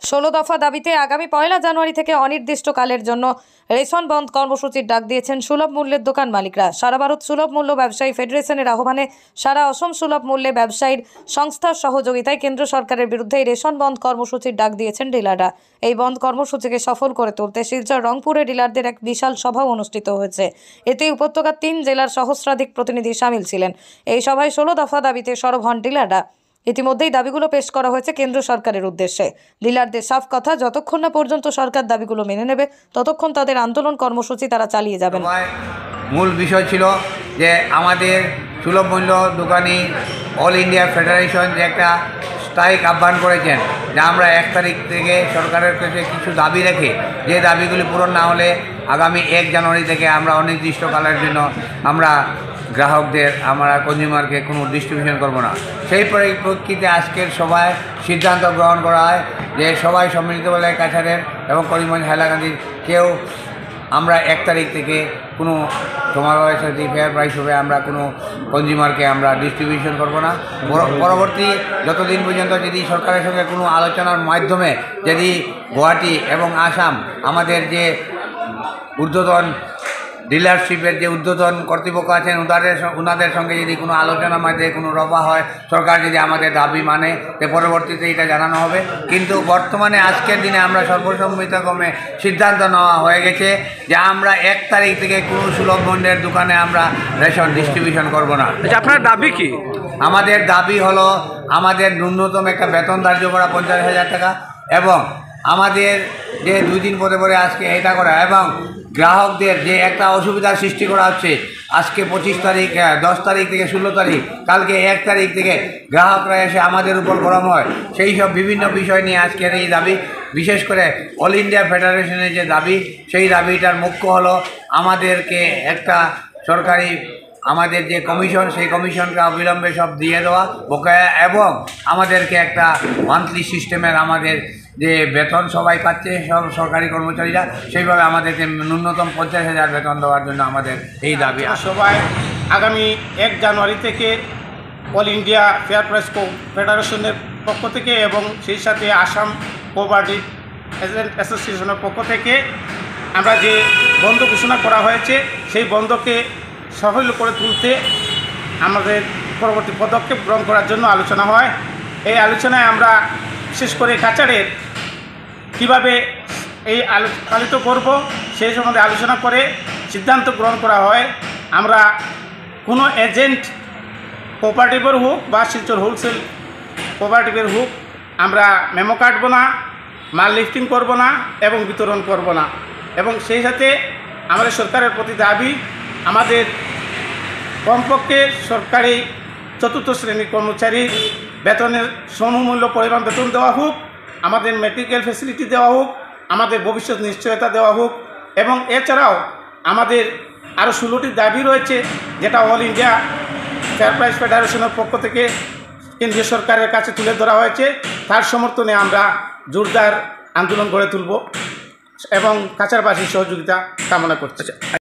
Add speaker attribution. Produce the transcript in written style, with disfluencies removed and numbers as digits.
Speaker 1: 16 দফা দাবিতে আগামী 1 জানুয়ারি থেকে অনির্দিষ্টকালের জন্য রেশন বন্ধ কর্মসূচির ডাক দিয়েছেন সুলভ মূল্যের দোকান মালিকরা। সারা ভারত সুলভ মূল্য ব্যবসায়ী ফেডারেশনের আহ্বানে সারা অসম সুলভ মূল্যে ব্যবসায়ীর সংস্থার সহযোগিতায় কেন্দ্র সরকারের বিরুদ্ধে রেশন বন্ধ কর্মসূচির ডাক দিয়েছেন ডিলাররা। এই বন্ধ কর্মসূচিকে সফল করে তুলতে শিলচর রংপুরে ডিলারদের এক বিশাল সভা অনুষ্ঠিত হয়েছে। এতে উপত্যকার 3 জেলার সহস্রাধিক প্রতিনিধি সামিল ছিলেন। এই সভায় 16 দফা দাবিতে সরব হন ডিলাররা। ইতিমধ্যেই দাবিগুলো পেশ করা হয়েছে কেন্দ্র সরকারের উদ্দেশ্যে। ডিলারদের সাফ কথা, যতক্ষণ না পর্যন্ত সরকার দাবিগুলো মেনে নেবে ততক্ষণ তাদের আন্দোলন কর্মসূচি তারা চালিয়ে যাবেন।
Speaker 2: মূল বিষয় ছিল যে আমাদের সুলভ মূল্য দোকানি অল ইন্ডিয়া ফেডারেশন যে একটা স্ট্রাইক আহ্বান করেছেন, যা আমরা 1 তারিখ থেকে সরকারের কাছে কিছু দাবি রেখে যে দাবিগুলি পূরণ না হলে আগামী 1 জানুয়ারি থেকে আমরা অনির্দিষ্টকালের জন্য আমরা গ্রাহকদের আমরা কনজিউমারকে কোনো ডিস্ট্রিবিউশন করব না। সেই পরিপ্রেক্ষিতে আজকের সভায় সিদ্ধান্ত গ্রহণ করা হয় যে সবাই সম্মিলিত বলে কাছাড়ের এবং করিমগঞ্জ হাইলাকান্দির কেউ আমরা 1 তারিখ থেকে কোনো সমাবেশ ফেয়ার প্রাইস হবে আমরা কোনো কনজিউমারকে আমরা ডিস্ট্রিবিউশন করব না। পরবর্তী যতদিন পর্যন্ত যদি সরকারের সঙ্গে কোনো আলোচনার মাধ্যমে যদি গুয়াহাটি এবং আসাম আমাদের যে ঊর্ধ্বতন ডিলারশিপের যে ঊর্ধ্বতন কর্তৃপক্ষ আছেন ওনাদের সঙ্গে যদি কোনো আলোচনার মাধ্যমে কোনো রফা হয়, সরকার যদি আমাদের দাবি মানে তো পরবর্তীতে এটা জানানো হবে। কিন্তু বর্তমানে আজকের দিনে আমরা সর্বসম্মতক্রমে সিদ্ধান্ত নেওয়া হয়ে গেছে যে আমরা 1 তারিখ থেকে কোনো সুলভ মূল্যের দোকানে আমরা রেশন ডিস্ট্রিবিউশন করব না।
Speaker 3: আপনার দাবি কি?
Speaker 2: আমাদের দাবি হলো আমাদের ন্যূনতম একটা বেতন ধার্য করা 50,000 টাকা এবং আমাদের যে 2 দিন পরে পরে আজকে এটা করা এবং গ্রাহকদের যে একটা অসুবিধার সৃষ্টি করা হচ্ছে আজকে 25 তারিখ 10 তারিখ থেকে 16 তারিখ কালকে 1 তারিখ থেকে গ্রাহকরা এসে আমাদের উপর গরম হয়, সেই সব বিভিন্ন বিষয় নিয়ে আজকের এই দাবি, বিশেষ করে অল ইন্ডিয়া ফেডারেশনের যে দাবি সেই দাবিটার মুখ্য হলো আমাদেরকে একটা সরকারি আমাদের যে কমিশন সেই কমিশনকে অবিলম্বে সব দিয়ে দেওয়া বকেয়া এবং আমাদেরকে একটা মান্থলি সিস্টেমের আমাদের যে বেতন সবাই পাচ্ছে সব সরকারি কর্মচারীরা সেইভাবে আমাদেরকে ন্যূনতম 50,000 বেতন দেওয়ার জন্য আমাদের এই দাবি।
Speaker 4: সবাই আগামী 1 জানুয়ারি থেকে অল ইন্ডিয়া ফেয়ার প্রাইস ফেডারেশনের পক্ষ থেকে এবং সেই সাথে আসাম কোঅপারেটিভ এজেন্ট অ্যাসোসিয়েশনের পক্ষ থেকে আমরা যে বন্ধ ঘোষণা করা হয়েছে সেই বন্ধকে সফল করে তুলতে আমাদের পরবর্তী পদক্ষেপ গ্রহণ করার জন্য আলোচনা হয়। এই আলোচনায় আমরা বিশেষ করে কাছাড়ের কীভাবে এই পালিত করব সেই সম্বন্ধে আলোচনা করে সিদ্ধান্ত গ্রহণ করা হয়। আমরা কোনো এজেন্ট কোঅপারেটিভের হোক বা শিলচর হোলসেল কোঅপারেটিভের হোক আমরা মেমো কাটব না, মাল লিফটিং করব না এবং বিতরণ করব না। এবং সেই সাথে আমাদের সরকারের প্রতি দাবি আমাদের কমপক্ষে সরকারি 4র্থ শ্রেণীর কর্মচারী বেতনের সমমূল্য পরিমাণ বেতন দেওয়া হোক, আমাদের মেডিকেল ফ্যাসিলিটি দেওয়া হোক, আমাদের ভবিষ্যৎ নিশ্চয়তা দেওয়া হোক এবং এছাড়াও আমাদের আরও 16টি দাবি রয়েছে যেটা অল ইন্ডিয়া ফেয়ার প্রাইস ফেডারেশনের পক্ষ থেকে কেন্দ্রীয় সরকারের কাছে তুলে ধরা হয়েছে। তার সমর্থনে আমরা জোরদার আন্দোলন গড়ে তুলব এবং কাছাড়বাসীর সহযোগিতা কামনা করছি।